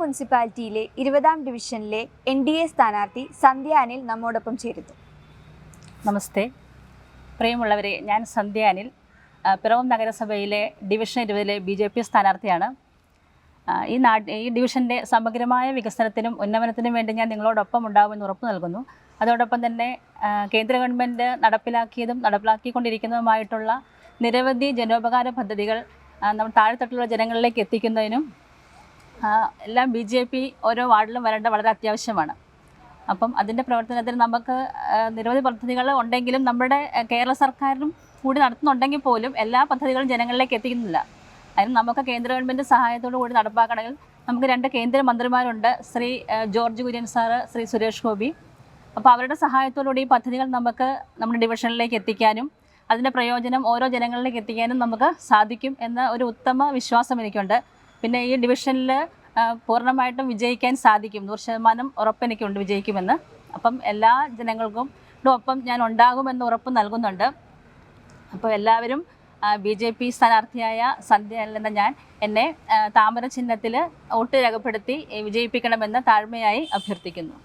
മുനിസിപ്പാലിറ്റിയിലെ 20ാം ഡിവിഷനിലെ NDA സ്ഥാനാർത്ഥി സന്ധ്യ അനിൽ നമ്മോടൊപ്പം ചേരുന്നു. നമസ്തേ പ്രിയമുള്ളവരെ, ഞാൻ സന്ധ്യ അനിൽ, പിറവം നഗരസഭയിലെ ഡിവിഷൻ 20ലെ BJP സ്ഥാനാർത്ഥിയാണ്. ഈ ഡിവിഷൻ്റെ സമഗ്രമായ വികസനത്തിനും ഉന്നമനത്തിനും വേണ്ടി ഞാൻ നിങ്ങളോടൊപ്പം ഉണ്ടാകുമെന്ന് ഉറപ്പ് നൽകുന്നു. അതോടൊപ്പം തന്നെ കേന്ദ്ര ഗവൺമെൻറ് നടപ്പിലാക്കിക്കൊണ്ടിരിക്കുന്നതുമായിട്ടുള്ള നിരവധി ജനോപകാര പദ്ധതികൾ നമ്മൾ താഴെത്തട്ടിലുള്ള ജനങ്ങളിലേക്ക് എത്തിക്കുന്നതിനും എല്ലാം BJP ഓരോ വാർഡിലും വരേണ്ട വളരെ അത്യാവശ്യമാണ്. അപ്പം അതിൻ്റെ പ്രവർത്തനത്തിൽ നമുക്ക് നിരവധി പദ്ധതികൾ ഉണ്ടെങ്കിലും നമ്മുടെ കേരള സർക്കാരും കൂടി നടത്തുന്നുണ്ടെങ്കിൽ പോലും എല്ലാ പദ്ധതികളും ജനങ്ങളിലേക്ക് എത്തിക്കുന്നില്ല. അതിന് നമുക്ക് കേന്ദ്ര ഗവൺമെൻറ് സഹായത്തോടു കൂടി നടപ്പാക്കണമെങ്കിൽ നമുക്ക് 2 കേന്ദ്ര മന്ത്രിമാരുണ്ട്, ശ്രീ ജോർജ് കുര്യൻ സാറ്, ശ്രീ സുരേഷ് ഗോപി. അപ്പോൾ അവരുടെ സഹായത്തോടുകൂടി ഈ പദ്ധതികൾ നമുക്ക് നമ്മുടെ ഡിവിഷനിലേക്ക് എത്തിക്കാനും അതിൻ്റെ പ്രയോജനം ഓരോ ജനങ്ങളിലേക്ക് എത്തിക്കാനും നമുക്ക് സാധിക്കും എന്ന ഒരു ഉത്തമ വിശ്വാസം എനിക്കുണ്ട്. പിന്നെ ഈ ഡിവിഷനിൽ പൂർണ്ണമായിട്ടും വിജയിക്കാൻ സാധിക്കും, 100% ഉറപ്പെനിക്കുണ്ട് വിജയിക്കുമെന്ന്. അപ്പം എല്ലാ ജനങ്ങൾക്കും ഒപ്പം ഞാൻ ഉണ്ടാകുമെന്ന് ഉറപ്പ് നൽകുന്നുണ്ട്. അപ്പോൾ എല്ലാവരും BJP സ്ഥാനാർത്ഥിയായ സന്ധ്യ എന്ന ഞാൻ എന്നെ താമര ചിഹ്നത്തിൽ വോട്ട് രേഖപ്പെടുത്തി വിജയിപ്പിക്കണമെന്ന് താഴ്മയായി അഭ്യർത്ഥിക്കുന്നു.